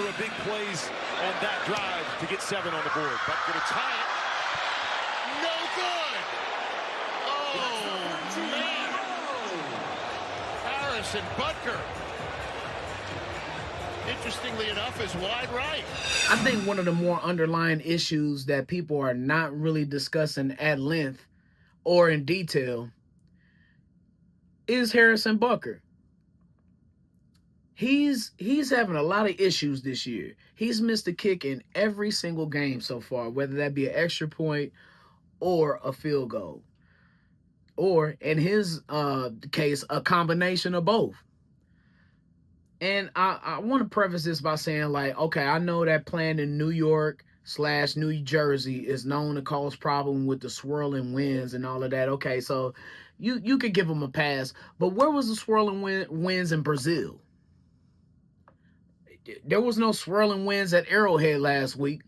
number of big plays on that drive to get 7 on the board. Butker to tie it. No good. Oh, man. Harrison Butker, interestingly enough, is wide right. I think one of the more underlying issues that people are not really discussing at length or in detail is Harrison Butker. He's having a lot of issues this year. He's missed a kick in every single game so far, whether that be an extra point or a field goal. Or, in his case, a combination of both. And I want to preface this by saying, like, okay, I know that playing in New York / New Jersey is known to cause problem with the swirling winds and all of that. Okay, so you could give him a pass. But where was the swirling winds in Brazil? There was no swirling winds at Arrowhead last week.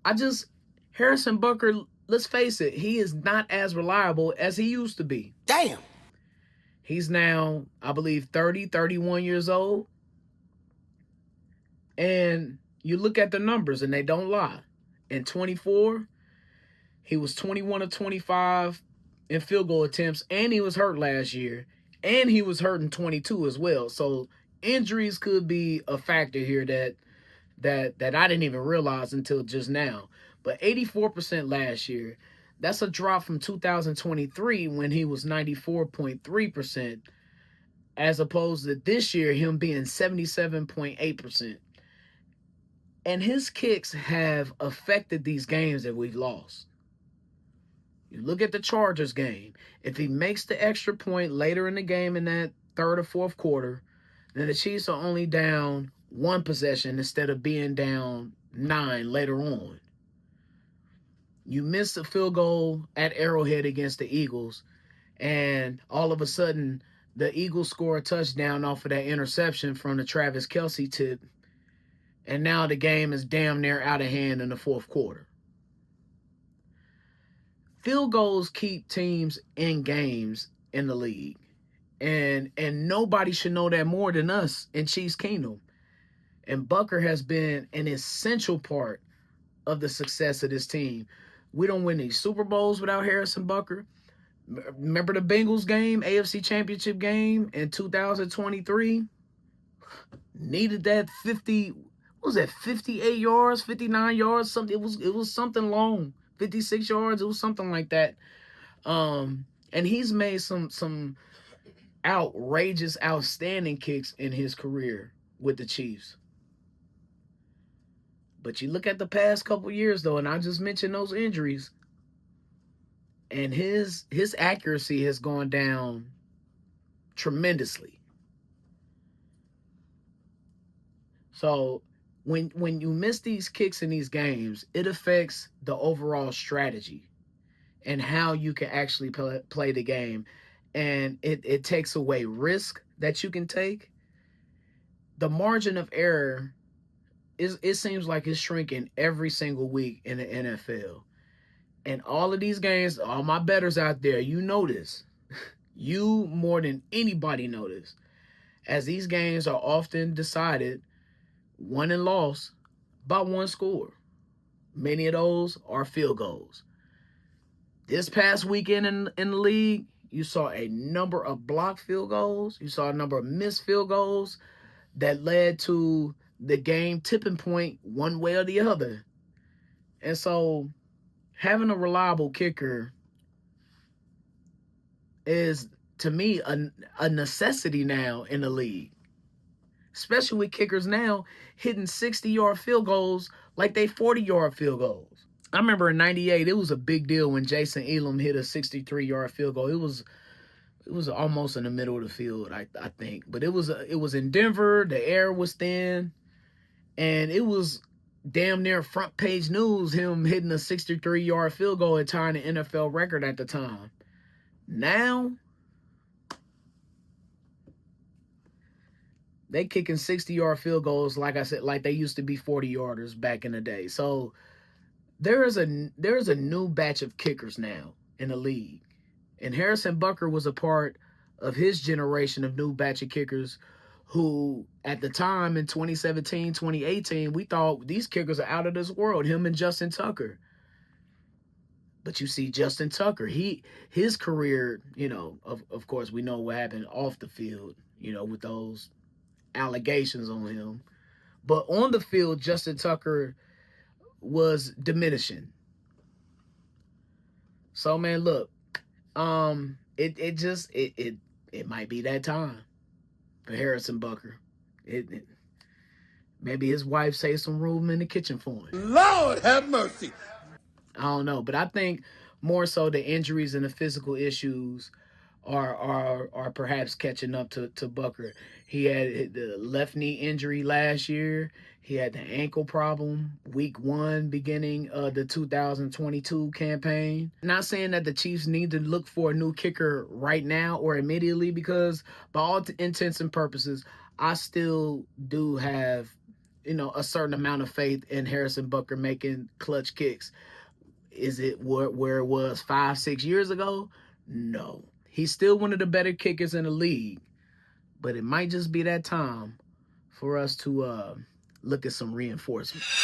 Harrison Butker, let's face it, he is not as reliable as he used to be. Damn. He's now, I believe, 30, 31 years old. And you look at the numbers and they don't lie. In 24, he was 21 of 25 in field goal attempts, and he was hurt last year. And he was hurt in 22 as well. So injuries could be a factor here that I didn't even realize until just now. But 84% last year, that's a drop from 2023 when he was 94.3%, as opposed to this year him being 77.8%. And his kicks have affected these games that we've lost. You look at the Chargers game. If he makes the extra point later in the game in that third or fourth quarter, then the Chiefs are only down 1 possession instead of being down 9 later on. You miss a field goal at Arrowhead against the Eagles, and all of a sudden, the Eagles score a touchdown off of that interception from the Travis Kelce tip, and now the game is damn near out of hand in the fourth quarter. Field goals keep teams in games in the league, and nobody should know that more than us in Chiefs Kingdom. And Butker has been an essential part of the success of this team. We don't win these Super Bowls without Harrison Butker. Remember the Bengals game, AFC Championship game in 2023? Needed that 58 yards, 59 yards, something. It was something long, 56 yards. It was something like that. And he's made some outrageous, outstanding kicks in his career with the Chiefs. But you look at the past couple years, though, and I just mentioned those injuries, and his accuracy has gone down tremendously. So when you miss these kicks in these games, it affects the overall strategy and how you can actually play the game. And it takes away risk that you can take. The margin of error it seems like it's shrinking every single week in the NFL. And all of these games, all my bettors out there, you know this. You more than anybody know this. As these games are often decided, won and lost, by 1 score. Many of those are field goals. This past weekend in the league, you saw a number of blocked field goals. You saw a number of missed field goals that led to the game tipping point one way or the other. And so having a reliable kicker is, to me, a necessity now in the league. Especially with kickers now hitting 60-yard field goals like they 40-yard field goals. I remember in 98, it was a big deal when Jason Elam hit a 63-yard field goal. It was almost in the middle of the field, I think. But it was in Denver. The air was thin. And it was damn near front page news, him hitting a 63-yard field goal and tying the NFL record at the time. Now, they kicking 60-yard field goals, like I said, like they used to be 40-yarders back in the day. So there is a new batch of kickers now in the league. And Harrison Butker was a part of his generation of new batch of kickers who at the time in 2017, 2018, we thought these kickers are out of this world, him and Justin Tucker. But you see Justin Tucker, his career, you know, of course, we know what happened off the field, you know, with those allegations on him. But on the field, Justin Tucker was diminishing. So, man, look, it might be that time for Harrison Butker. Maybe his wife saved some room in the kitchen for him. Lord have mercy. I don't know, but I think more so the injuries and the physical issues are perhaps catching up to Butker. He had the left knee injury last year. He had the ankle problem week 1 beginning of the 2022 campaign. Not saying that the Chiefs need to look for a new kicker right now or immediately, because by all intents and purposes, I still do have, you know, a certain amount of faith in Harrison Butker making clutch kicks. Is it where it was 5-6 years ago? No. He's still one of the better kickers in the league, but it might just be that time for us to look at some reinforcement.